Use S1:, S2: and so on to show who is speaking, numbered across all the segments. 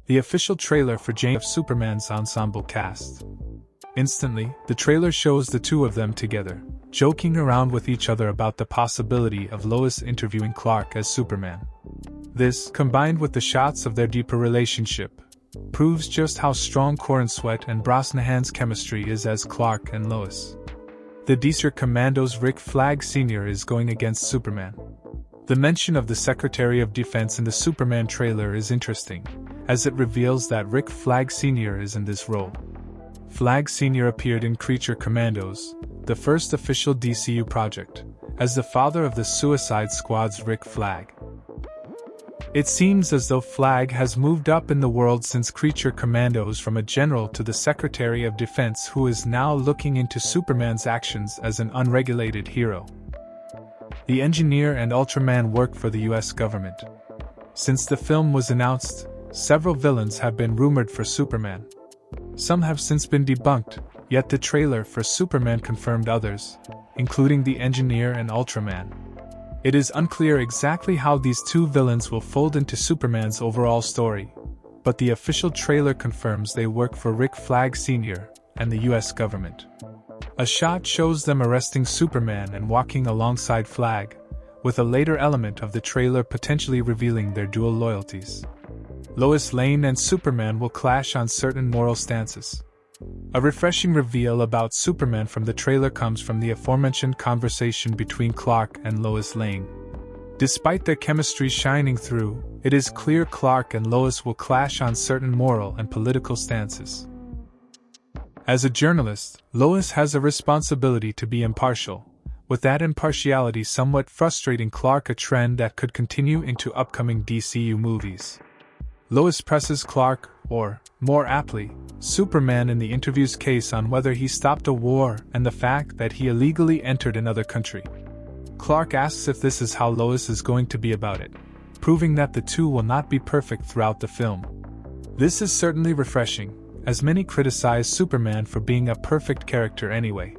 S1: the official trailer for Jane of Superman's ensemble cast. Instantly, the trailer shows the two of them together, joking around with each other about the possibility of Lois interviewing Clark as Superman. This, combined with the shots of their deeper relationship, proves just how strong Corrin Sweat and Brosnahan's chemistry is as Clark and Lois. The DC Commandos' Rick Flag Sr. is going against Superman. The mention of the Secretary of Defense in the Superman trailer is interesting, as it reveals that Rick Flag Sr. is in this role. Flag Sr. appeared in Creature Commandos, the first official DCU project, as the father of the Suicide Squad's Rick Flag. It seems as though Flag has moved up in the world since Creature Commandos from a general to the Secretary of Defense, who is now looking into Superman's actions as an unregulated hero. The Engineer and Ultraman work for the US government. Since the film was announced, several villains have been rumored for Superman. Some have since been debunked, yet the trailer for Superman confirmed others, including the Engineer and Ultraman. It is unclear exactly how these two villains will fold into Superman's overall story, but the official trailer confirms they work for Rick Flag Sr. and the US government. A shot shows them arresting Superman and walking alongside Flag, with a later element of the trailer potentially revealing their dual loyalties. Lois Lane and Superman will clash on certain moral stances. A refreshing reveal about Superman from the trailer comes from the aforementioned conversation between Clark and Lois Lane. Despite their chemistry shining through, it is clear Clark and Lois will clash on certain moral and political stances. As a journalist, Lois has a responsibility to be impartial, with that impartiality somewhat frustrating Clark, a trend that could continue into upcoming DCU movies. Lois presses Clark, or, more aptly, Superman in the interview's case on whether he stopped a war and the fact that he illegally entered another country. Clark asks if this is how Lois is going to be about it, proving that the two will not be perfect throughout the film. This is certainly refreshing, as many criticize Superman for being a perfect character anyway.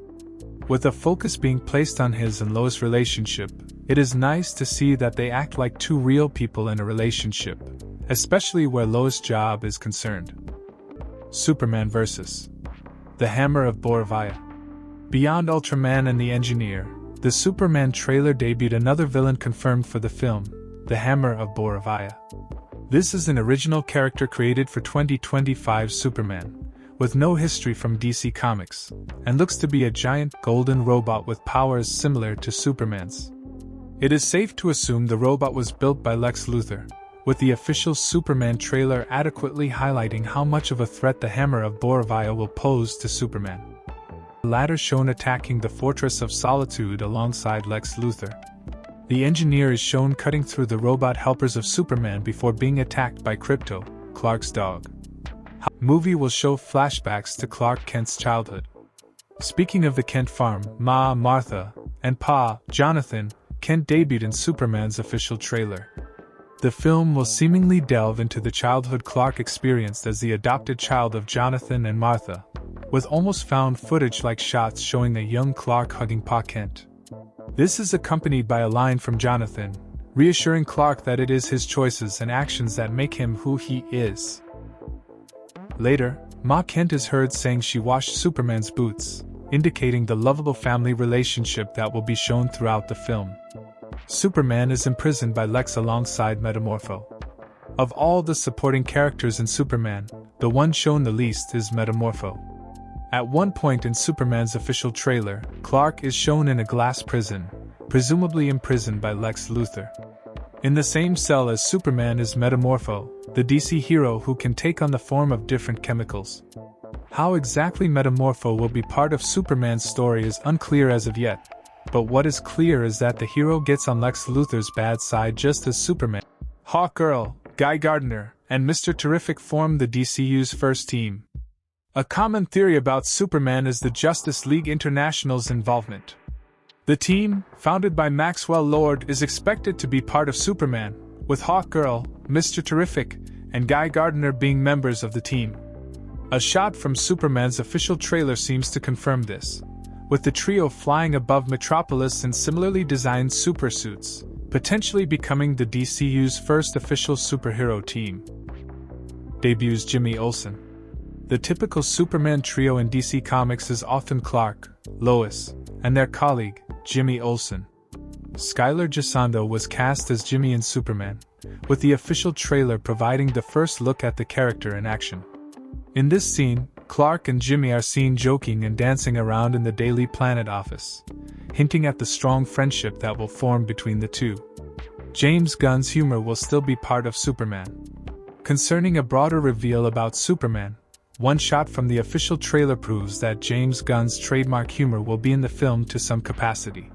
S1: With a focus being placed on his and Lois' relationship, it is nice to see that they act like two real people in a relationship, especially where Lois' job is concerned. Superman vs. The Hammer of Bor-Vaya. Beyond Ultraman and the Engineer, the Superman trailer debuted another villain confirmed for the film, the Hammer of Bor-Vaya. This is an original character created for 2025 Superman, with no history from DC Comics, and looks to be a giant golden robot with powers similar to Superman's. It is safe to assume the robot was built by Lex Luthor, with the official Superman trailer adequately highlighting how much of a threat the Hammer of Bor-Vaya will pose to Superman. The latter shown attacking the Fortress of Solitude alongside Lex Luthor. The Engineer is shown cutting through the robot helpers of Superman before being attacked by Krypto, Clark's dog. The movie will show flashbacks to Clark Kent's childhood. Speaking of the Kent farm, Ma, Martha, and Pa, Jonathan, Kent debuted in Superman's official trailer. The film will seemingly delve into the childhood Clark experienced as the adopted child of Jonathan and Martha, with almost found footage-like shots showing a young Clark hugging Pa Kent. This is accompanied by a line from Jonathan, reassuring Clark that it is his choices and actions that make him who he is. Later, Ma Kent is heard saying she washed Superman's boots, indicating the lovable family relationship that will be shown throughout the film. Superman is imprisoned by Lex alongside Metamorpho. Of all the supporting characters in Superman, the one shown the least is Metamorpho. At one point in Superman's official trailer, Clark is shown in a glass prison, presumably imprisoned by Lex Luthor. In the same cell as Superman is Metamorpho, the DC hero who can take on the form of different chemicals. How exactly Metamorpho will be part of Superman's story is unclear as of yet, but what is clear is that the hero gets on Lex Luthor's bad side just as Superman. Hawkgirl, Guy Gardner, and Mr. Terrific form the DCU's first team. A common theory about Superman is the Justice League International's involvement. The team, founded by Maxwell Lord, is expected to be part of Superman, with Hawkgirl, Mr. Terrific, and Guy Gardner being members of the team. A shot from Superman's official trailer seems to confirm this, with the trio flying above Metropolis in similarly designed supersuits, potentially becoming the DCU's first official superhero team. debuts Jimmy Olsen. The typical Superman trio in DC Comics is often Clark, Lois, and their colleague, Jimmy Olsen. Skylar Gisondo was cast as Jimmy in Superman, with the official trailer providing the first look at the character in action. In this scene, Clark and Jimmy are seen joking and dancing around in the Daily Planet office, hinting at the strong friendship that will form between the two. James Gunn's humor will still be part of Superman. Concerning a broader reveal about Superman, one shot from the official trailer proves that James Gunn's trademark humor will be in the film to some capacity.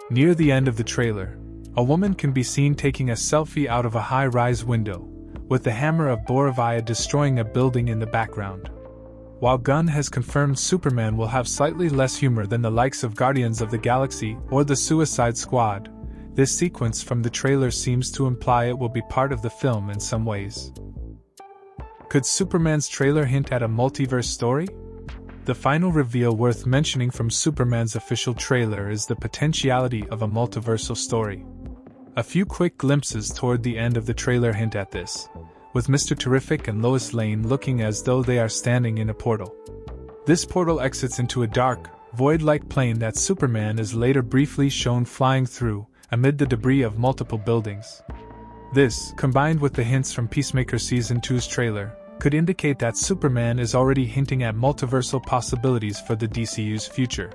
S1: Near the end of the trailer, a woman can be seen taking a selfie out of a high-rise window, with the hammer of Borovia destroying a building in the background. While Gunn has confirmed Superman will have slightly less humor than the likes of Guardians of the Galaxy or the Suicide Squad, this sequence from the trailer seems to imply it will be part of the film in some ways. Could Superman's trailer hint at a multiverse story? The final reveal worth mentioning from Superman's official trailer is the potentiality of a multiversal story. A few quick glimpses toward the end of the trailer hint at this, with Mr. Terrific and Lois Lane looking as though they are standing in a portal. This portal exits into a dark, void-like plane that Superman is later briefly shown flying through, amid the debris of multiple buildings. This, combined with the hints from Peacemaker Season 2's trailer, could indicate that Superman is already hinting at multiversal possibilities for the DCU's future.